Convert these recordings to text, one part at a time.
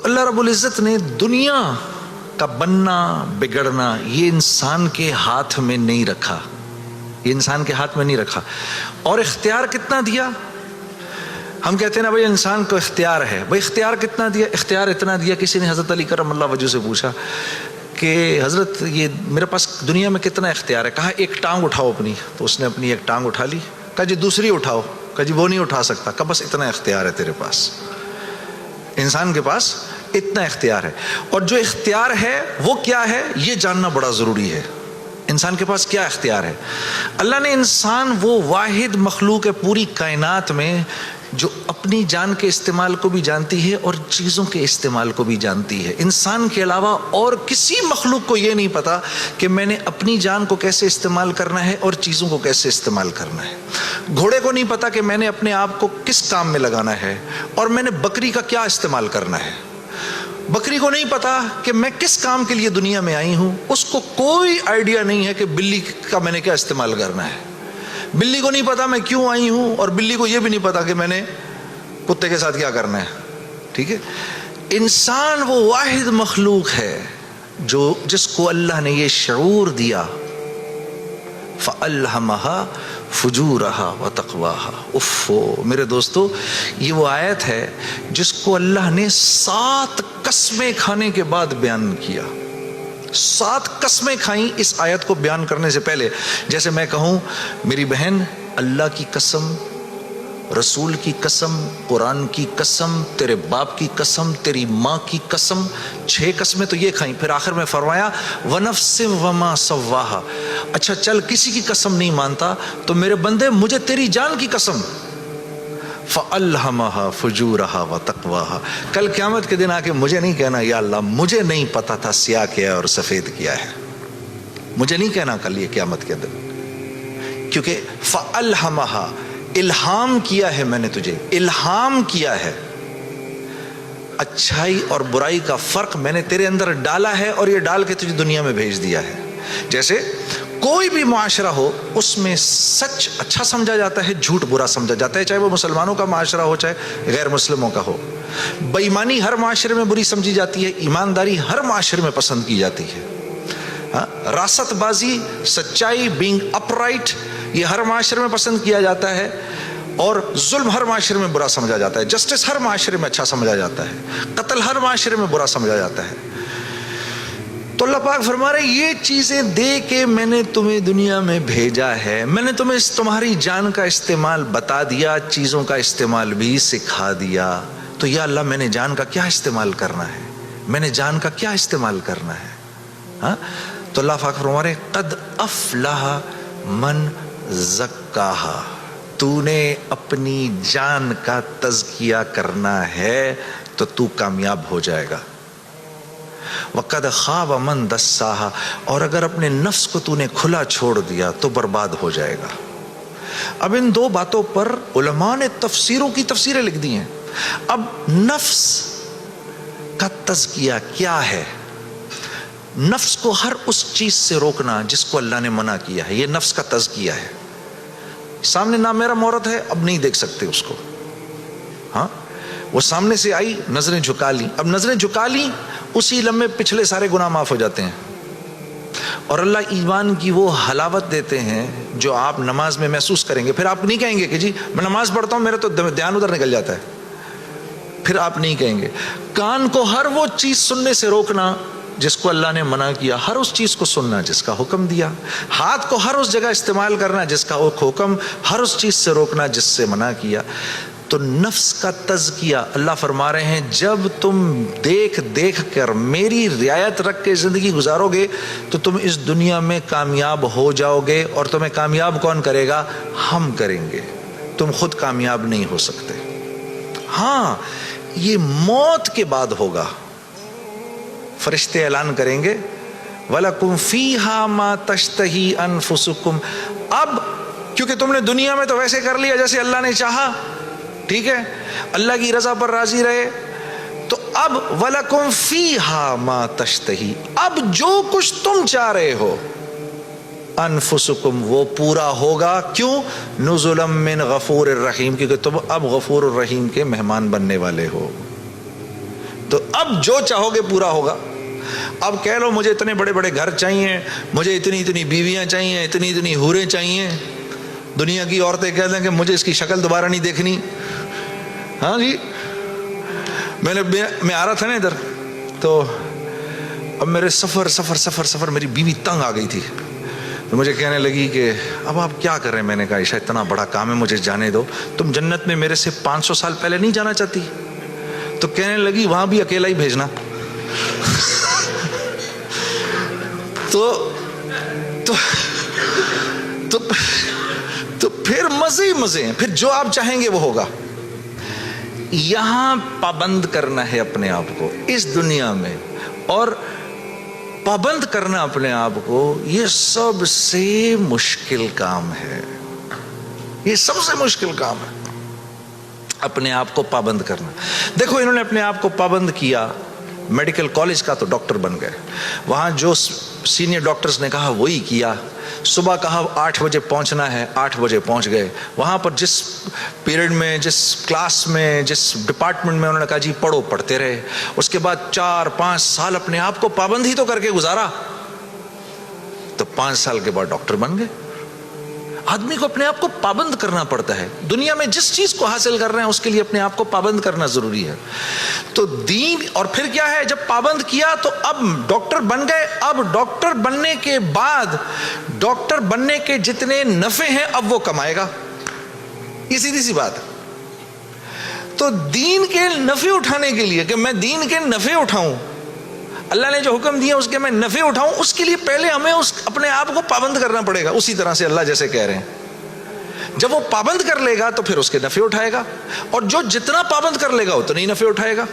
اللہ رب العزت نے دنیا کا بننا بگڑنا یہ انسان کے ہاتھ میں نہیں رکھا، یہ انسان کے ہاتھ میں نہیں رکھا. اور اختیار کتنا دیا؟ ہم کہتے ہیں نا بھائی انسان کو اختیار ہے. بھائی اختیار کتنا دیا؟ اختیار اتنا دیا، کسی نے حضرت علی کرم اللہ وجہ سے پوچھا کہ حضرت یہ میرے پاس دنیا میں کتنا اختیار ہے؟ کہا ایک ٹانگ اٹھاؤ اپنی. تو اس نے اپنی ایک ٹانگ اٹھا لی. کہا جی دوسری اٹھاؤ. کہا جی وہ نہیں اٹھا سکتا. کہا بس اتنا اختیار ہے تیرے پاس، انسان کے پاس اتنا اختیار ہے. اور جو اختیار ہے وہ کیا ہے یہ جاننا بڑا ضروری ہے. انسان کے پاس کیا اختیار ہے؟ اللہ نے انسان وہ واحد مخلوق ہے پوری کائنات میں جو اپنی جان کے استعمال کو بھی جانتی ہے اور چیزوں کے استعمال کو بھی جانتی ہے. انسان کے علاوہ اور کسی مخلوق کو یہ نہیں پتا کہ میں نے اپنی جان کو کیسے استعمال کرنا ہے اور چیزوں کو کیسے استعمال کرنا ہے. گھوڑے کو نہیں پتا کہ میں نے اپنے آپ کو کس کام میں لگانا ہے اور میں نے بکری کا کیا استعمال کرنا ہے. بکری کو نہیں پتا کہ میں کس کام کے لیے دنیا میں آئی ہوں. اس کو کوئی آئیڈیا نہیں ہے کہ بلی کا میں نے کیا استعمال کرنا ہے. بلی کو نہیں پتا میں کیوں آئی ہوں، اور بلی کو یہ بھی نہیں پتا کہ میں نے کتے کے ساتھ کیا کرنا ہے. ٹھیک ہے. انسان وہ واحد مخلوق ہے جس کو اللہ نے یہ شعور دیا فَأَلْهَمَهَا فُجُورَهَا وَتَقْوَاهَا. میرے دوستو یہ وہ آیت ہے جس کو اللہ نے 7 قسمیں کھانے کے بعد بیان کیا. 7 قسمیں کھائیں اس آیت کو بیان کرنے سے پہلے. جیسے میں کہوں میری بہن اللہ کی قسم، رسول کی قسم، قرآن کی قسم، تیرے باپ کی قسم، تیری ماں کی قسم. 6 قسمیں تو یہ کھائیں. پھر آخر میں فرمایا وَنَفْسٍ وَمَا سَوَّاهَا. اچھا چل کسی کی قسم نہیں مانتا تو میرے بندے مجھے تیری جان کی قسم فَأَلْهَمَهَا فُجُورَهَا وَتَقْوَاهَا. کل قیامت کے دن آ کے مجھے نہیں کہنا یا اللہ مجھے نہیں پتا تھا سیاہ کیا ہے اور سفید کیا ہے. مجھے نہیں کہنا کل یہ قیامت کے دن، کیونکہ فَأَلْهَمَهَا الہام کیا ہے، میں نے تجھے الہام کیا ہے. اچھائی اور برائی کا فرق میں نے تیرے اندر ڈالا ہے اور یہ ڈال کے تجھے دنیا میں بھیج دیا ہے. جیسے کوئی بھی معاشرہ ہو اس میں سچ اچھا سمجھا جاتا ہے، جھوٹ برا سمجھا جاتا ہے، چاہے وہ مسلمانوں کا معاشرہ ہو چاہے غیر مسلموں کا ہو. بے ایمانی ہر معاشرے میں بری سمجھی جاتی ہے، ایمانداری ہر معاشرے میں پسند کی جاتی ہے. راست بازی، سچائی، بینگ اپ رائٹ یہ ہر معاشرے میں پسند کیا جاتا ہے، اور ظلم ہر معاشرے میں برا سمجھا جاتا ہے. جسٹس ہر معاشرے میں اچھا سمجھا جاتا ہے، قتل ہر معاشرے میں برا سمجھا جاتا ہے. تو اللہ پاک فرما رہے یہ چیزیں دے کے میں نے تمہیں دنیا میں بھیجا ہے، میں نے تمہیں تمہاری جان کا استعمال بتا دیا، چیزوں کا استعمال بھی سکھا دیا. تو یا اللہ میں نے جان کا کیا استعمال کرنا ہے، میں نے جان کا کیا استعمال کرنا ہے. ہاں تو اللہ پاک فرما رہے قد افلح من زکاہا. تو نے اپنی جان کا تزکیہ کرنا ہے تو تو کامیاب ہو جائے گا. وَقَدْ خَابَ مَنْ دَسَّاهَا. اور اگر اپنے نفس کو تو نے کھلا چھوڑ دیا تو برباد ہو جائے گا. اب ان 2 باتوں پر علماء نے تفسیروں کی تفسیریں لکھ دی ہیں. اب نفس کا تزکیہ کیا ہے؟ نفس کو ہر اس چیز سے روکنا جس کو اللہ نے منع کیا ہے، یہ نفس کا تزکیہ ہے. سامنے نامحرم عورت ہے، اب نہیں دیکھ سکتے اس کو. ہاں وہ سامنے سے آئی، نظریں جھکا لی. اب نظریں جھکا لی اسی لمحے پچھلے سارے گناہ معاف ہو جاتے ہیں. اور اللہ ایمان کی وہ حلاوت دیتے ہیں جو آپ نماز میں محسوس کریں گے. پھر آپ نہیں کہیں گے کہ جی میں نماز پڑھتا ہوں میرا تو دھیان ادھر نکل جاتا ہے. پھر آپ نہیں کہیں گے. کان کو ہر وہ چیز سننے سے روکنا جس کو اللہ نے منع کیا، ہر اس چیز کو سننا جس کا حکم دیا. ہاتھ کو ہر اس جگہ استعمال کرنا جس کا حکم، ہر اس چیز سے روکنا جس سے منع کیا. تو نفس کا تزکیہ اللہ فرما رہے ہیں جب تم دیکھ کر میری رعایت رکھ کے زندگی گزارو گے تو تم اس دنیا میں کامیاب ہو جاؤ گے. اور تمہیں کامیاب کون کرے گا؟ ہم کریں گے. تم خود کامیاب نہیں ہو سکتے. ہاں یہ موت کے بعد ہوگا. فرشتے اعلان کریں گے وَلَكُمْ فِيهَا مَا تَشْتَهِي أَنفُسُكُمْ. اب کیونکہ تم نے دنیا میں تو ویسے کر لیا جیسے اللہ نے چاہا، ٹھیک ہے، اللہ کی رضا پر راضی رہے، تو اب وَلَكُمْ فِيهَا مَا تَشْتَهِي، اب جو کچھ تم چاہ رہے ہو انفسکم وہ پورا ہوگا. کیوں؟ نزلا من غفور الرحیم، کیونکہ تم اب غفور الرحیم کے مہمان بننے والے ہو. تو اب جو چاہو گے پورا ہوگا. اب کہہ لو مجھے اتنے بڑے بڑے گھر چاہیے, مجھے اتنی اتنی بیویاں چاہیے, اتنی اتنی حوریں چاہیے. دنیا کی عورتیں کہہ دیں کہ مجھے اس کی شکل دوبارہ نہیں دیکھنی. ہاں جی, میں آ رہا تھا نا ادھر, تو اب میرے سفر میری بیوی تنگ آ گئی تھی. تو مجھے کہنے لگی کہ اب آپ کیا کر رہے ہیں. میں نے کہا عائشہ اتنا بڑا کام ہے, مجھے جانے دو. تم جنت میں میرے سے 500 سال پہلے نہیں جانا چاہتی؟ تو کہنے لگی وہاں بھی اکیلا ہی بھیجنا. تو پھر مزے ہی مزے ہیں. پھر جو آپ چاہیں گے وہ ہوگا. یہاں پابند کرنا ہے اپنے آپ کو اس دنیا میں, اور پابند کرنا اپنے آپ کو یہ سب سے مشکل کام ہے. یہ سب سے مشکل کام ہے, اپنے آپ کو پابند کرنا. دیکھو انہوں نے اپنے آپ کو پابند کیا, میڈیکل کالج کا تو ڈاکٹر بن گئے. وہاں جو سینئر ڈاکٹرز نے کہا وہی کیا. صبح کہا 8 بجے پہنچنا ہے, 8 بجے پہنچ گئے. وہاں پر جس پیریڈ میں, جس کلاس میں, جس ڈپارٹمنٹ میں انہوں نے کہا جی پڑھو, پڑھتے رہے. اس کے بعد 4-5 سال اپنے آپ کو پابند ہی تو کر کے گزارا, تو 5 سال کے بعد ڈاکٹر بن گئے. آدمی کو اپنے آپ کو پابند کرنا پڑتا ہے. دنیا میں جس چیز کو حاصل کر رہے ہیں اس کے لیے اپنے آپ کو پابند کرنا ضروری ہے. تو دین, اور پھر کیا ہے, جب پابند کیا تو اب ڈاکٹر بن گئے. اب ڈاکٹر بننے کے بعد ڈاکٹر بننے کے جتنے نفع ہیں اب وہ کمائے گا. یہ سیدھی سی بات. تو دین کے نفع اٹھانے کے لیے, کہ میں دین کے نفع اٹھاؤں, اللہ نے جو حکم دیا اس کے میں نفع اٹھاؤں, اس کے لیے پہلے ہمیں اپنے آپ کو پابند کرنا پڑے گا. اسی طرح سے اللہ جیسے کہہ رہے ہیں, جب وہ پابند کر لے گا تو پھر اس کے نفع اٹھائے گا, اور جو جتنا پابند کر لے گا اتنا ہی نفع اٹھائے گا.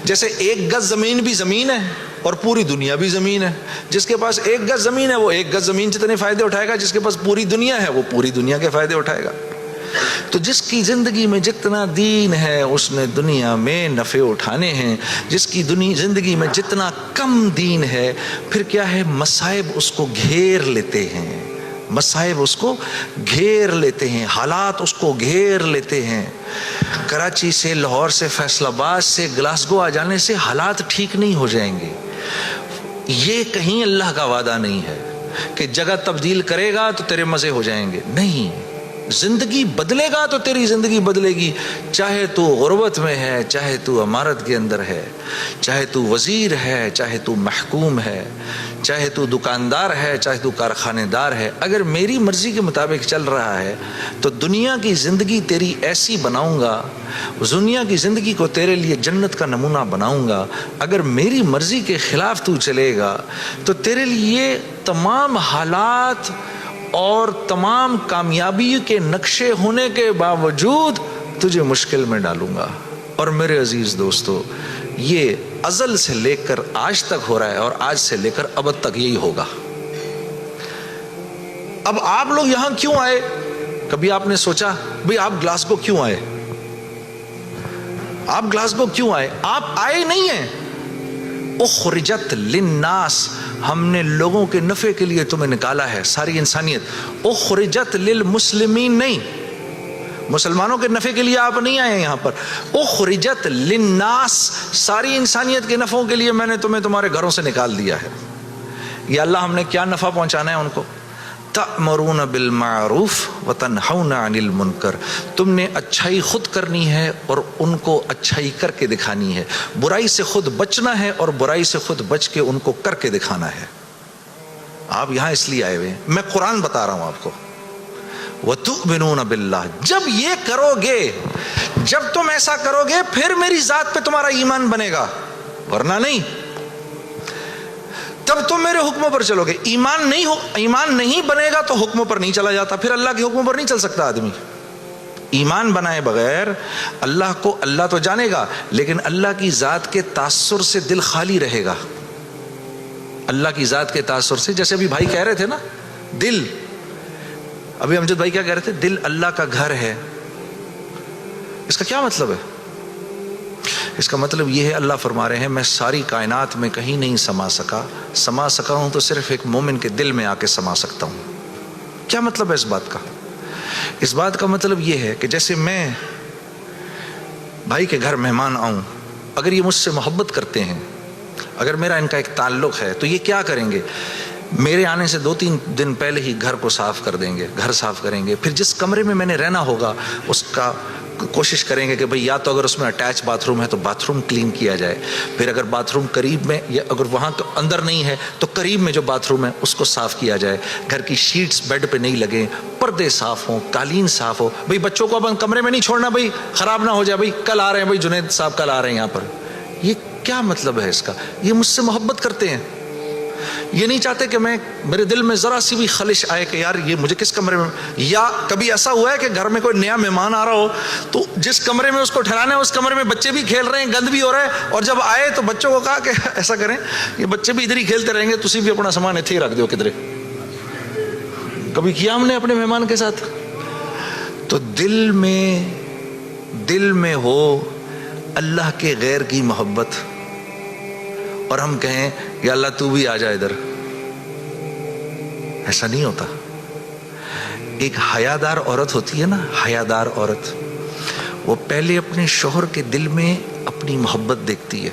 جیسے 1 گز زمین بھی زمین ہے اور پوری دنیا بھی زمین ہے. جس کے پاس 1 گز زمین ہے وہ 1 گز زمین جتنے فائدے اٹھائے گا, جس کے پاس پوری دنیا ہے وہ پوری دنیا کے فائدے اٹھائے گا. تو جس کی زندگی میں جتنا دین ہے اس نے دنیا میں نفع اٹھانے ہیں. جس کی زندگی میں جتنا کم دین ہے, پھر کیا ہے, مصائب اس کو گھیر لیتے ہیں. مصائب اس کو گھیر لیتے ہیں, حالات اس کو گھیر لیتے ہیں. کراچی سے, لاہور سے, فیصل آباد سے گلاسگو آ جانے سے حالات ٹھیک نہیں ہو جائیں گے. یہ کہیں اللہ کا وعدہ نہیں ہے کہ جگہ تبدیل کرے گا تو تیرے مزے ہو جائیں گے. نہیں, زندگی بدلے گا تو تیری زندگی بدلے گی. چاہے تو غربت میں ہے, چاہے تو امارت کے اندر ہے, چاہے تو وزیر ہے, چاہے تو محکوم ہے, چاہے تو دکاندار ہے, چاہے تو کارخانے دار ہے. اگر میری مرضی کے مطابق چل رہا ہے تو دنیا کی زندگی تیری ایسی بناؤں گا, دنیا کی زندگی کو تیرے لیے جنت کا نمونہ بناؤں گا. اگر میری مرضی کے خلاف تو چلے گا تو تیرے لیے تمام حالات اور تمام کامیابی کے نقشے ہونے کے باوجود تجھے مشکل میں ڈالوں گا. اور میرے عزیز دوستو, یہ ازل سے لے کر آج تک ہو رہا ہے, اور آج سے لے کر ابد تک یہی ہوگا. اب آپ لوگ یہاں کیوں آئے؟ کبھی آپ نے سوچا بھئی آپ گلاسگو کیوں آئے؟ آپ گلاسگو کیوں آئے؟ آپ آئے نہیں ہیں. اخرجت للناس, ہم نے لوگوں کے نفع کے لیے تمہیں نکالا ہے, ساری انسانیت. اخرجت للمسلمین نہیں, مسلمانوں کے نفع کے لیے آپ نہیں آئے ہیں یہاں پر. اخرجت للناس, ساری انسانیت کے نفعوں کے لیے میں نے تمہیں تمہارے گھروں سے نکال دیا ہے. یا اللہ ہم نے کیا نفع پہنچانا ہے ان کو؟ تأمرون بالمعروف وتنہون عن المنکر, تم نے اچھائی خود کرنی ہے اور ان کو اچھائی کر کے دکھانی ہے. برائی سے خود بچنا ہے اور برائی سے خود بچ کے ان کو کر کے دکھانا ہے. آپ یہاں اس لیے آئے ہوئے ہیں, میں قرآن بتا رہا ہوں آپ کو. وتؤمنون باللہ, جب یہ کرو گے, جب تم ایسا کرو گے پھر میری ذات پہ تمہارا ایمان بنے گا, ورنہ نہیں. تب تم میرے حکموں پر چلو گے. ایمان نہیں بنے گا تو حکموں پر نہیں چلا جاتا, پھر اللہ کے حکموں پر نہیں چل سکتا آدمی. ایمان بنائے بغیر اللہ کو, اللہ تو جانے گا لیکن اللہ کی ذات کے تاثر سے دل خالی رہے گا. اللہ کی ذات کے تاثر سے, جیسے ابھی بھائی کہہ رہے تھے نا, دل, ابھی امجد بھائی کیا کہہ رہے تھے, دل اللہ کا گھر ہے. اس کا کیا مطلب ہے؟ اس کا مطلب یہ ہے, اللہ فرما رہے ہیں میں ساری کائنات میں کہیں نہیں سما سکا ہوں تو صرف ایک مومن کے دل میں آ کے سما سکتا ہوں. کیا مطلب ہے اس بات کا؟ اس بات کا مطلب یہ ہے کہ جیسے میں بھائی کے گھر مہمان آؤں اگر یہ مجھ سے محبت کرتے ہیں, اگر میرا ان کا ایک تعلق ہے, تو یہ کیا کریں گے, میرے آنے سے 2-3 دن پہلے ہی گھر کو صاف کر دیں گے, گھر صاف کریں گے. پھر جس کمرے میں میں نے رہنا ہوگا اس کا کوشش کریں گے کہ بھئی یا تو اگر اس میں اٹیچ باتھ روم ہے تو باتھ روم کلین کیا جائے, پھر اگر باتھ روم قریب میں یا اگر وہاں اندر نہیں ہے تو قریب میں جو باتھ روم ہے اس کو صاف کیا جائے. گھر کی شیٹس بیڈ پہ نہیں لگیں, پردے صاف ہوں, قالین صاف ہو. بھئی بچوں کو اب کمرے میں نہیں چھوڑنا, بھئی خراب نہ ہو جائے, بھئی کل آ رہے ہیں, بھئی جنید صاحب کل آ رہے ہیں یہاں پر. یہ کیا مطلب ہے اس کا؟ یہ مجھ سے محبت کرتے ہیں, یہ نہیں چاہتے کہ میرے دل میں ذرا سی بھی خلش آئے کہ یار یہ مجھے کس کمرے میں. یا کبھی ایسا ہوا ہے کہ گھر میں کوئی نیا مہمان آ رہا ہو تو جس کمرے میں اس کو ٹھہرانا ہے اس کمرے میں بچے بھی کھیل رہے ہیں, گند بھی ہو رہا ہے, اور جب آئے تو بچوں کو کہا کہ ایسا کریں یہ بچے بھی ادھر ہی کھیلتے رہیں گے, تسی بھی اپنا سامان اتھے ہی رکھ دو کدھرے. کبھی کیا ہم نے اپنے مہمان کے ساتھ؟ تو دل میں ہو اللہ کے غیر کی محبت, اور ہم کہیں یا اللہ تو بھی آ جا ادھر, ایسا نہیں ہوتا. ایک حیادار عورت ہوتی ہے نا, حیادار عورت, وہ پہلے اپنے شوہر کے دل میں اپنی محبت دیکھتی ہے.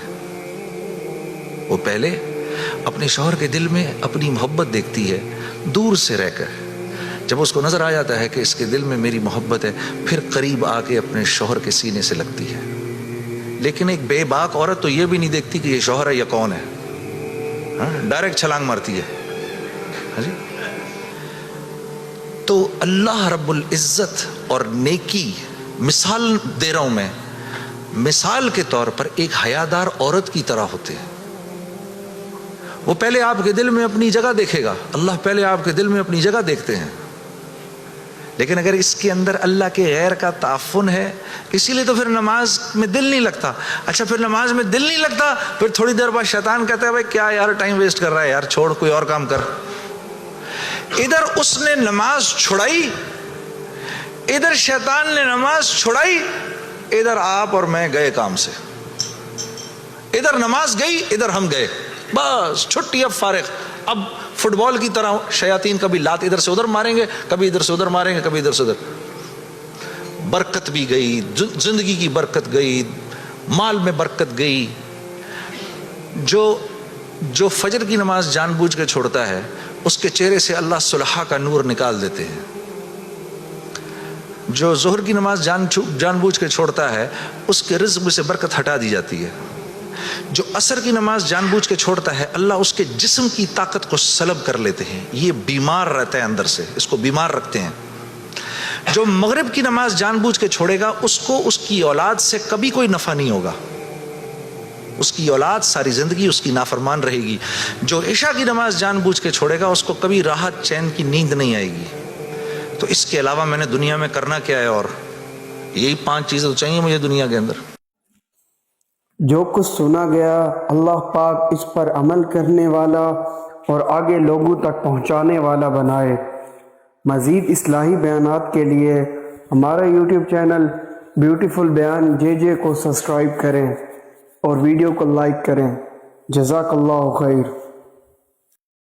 وہ پہلے اپنے شوہر کے دل میں اپنی محبت دیکھتی ہے دور سے رہ کر. جب اس کو نظر آ جاتا ہے کہ اس کے دل میں میری محبت ہے, پھر قریب آ کے اپنے شوہر کے سینے سے لگتی ہے. لیکن ایک بے باک عورت تو یہ بھی نہیں دیکھتی کہ یہ شوہر ہے یا کون ہے, ڈائریکٹ چھلانگ مارتی ہے. تو اللہ رب العزت اور نیکی, مثال دے رہا ہوں میں, مثال کے طور پر ایک حیادار عورت کی طرح ہوتے ہیں. وہ پہلے آپ کے دل میں اپنی جگہ دیکھے گا, اللہ پہلے آپ کے دل میں اپنی جگہ دیکھتے ہیں. لیکن اگر اس کے اندر اللہ کے غیر کا تعفن ہے, اسی لیے تو پھر نماز میں دل نہیں لگتا. اچھا پھر نماز میں دل نہیں لگتا, پھر تھوڑی دیر بعد شیطان کہتا ہے بھائی کیا یار ٹائم ویسٹ کر رہا ہے, یار چھوڑ کوئی اور کام کر. ادھر اس نے نماز چھڑائی, ادھر شیطان نے نماز چھڑائی, ادھر آپ اور میں گئے کام سے. ادھر نماز گئی, ادھر ہم گئے, بس چھٹی, اب فارغ. اب فٹ بال کی طرح شیاطین کبھی لات ادھر سے ادھر ماریں گے, کبھی ادھر سے ادھر ماریں گے, کبھی ادھر سے ادھر. برکت بھی گئی, زندگی کی برکت گئی, مال میں برکت گئی. جو فجر کی نماز جان بوجھ کے چھوڑتا ہے اس کے چہرے سے اللہ صلحہ کا نور نکال دیتے ہیں. جو ظہر کی نماز جان بوجھ کے چھوڑتا ہے اس کے رزق میں سے برکت ہٹا دی جاتی ہے. جو عصر کی نماز جان بوجھ کے چھوڑتا ہے اللہ اس کے جسم کی طاقت کو سلب کر لیتے ہیں, یہ بیمار رہتا ہے اندر سے, اس کو بیمار رکھتے ہیں. جو مغرب کی نماز جان بوجھ کے چھوڑے گا اس کو اس کی اولاد سے کبھی کوئی نفع نہیں ہوگا, اس کی اولاد ساری زندگی اس کی نافرمان رہے گی. جو عشاء کی نماز جان بوجھ کے چھوڑے گا اس کو کبھی راحت چین کی نیند نہیں آئے گی. تو اس کے علاوہ میں نے دنیا میں کرنا کیا ہے, اور یہی 5 چیزیں تو چاہیے مجھے دنیا کے اندر. جو کچھ سنا گیا اللہ پاک اس پر عمل کرنے والا اور آگے لوگوں تک پہنچانے والا بنائے. مزید اصلاحی بیانات کے لیے ہمارا یوٹیوب چینل بیوٹیفل بیان JJ کو سبسکرائب کریں اور ویڈیو کو لائک کریں. جزاک اللہ خیر.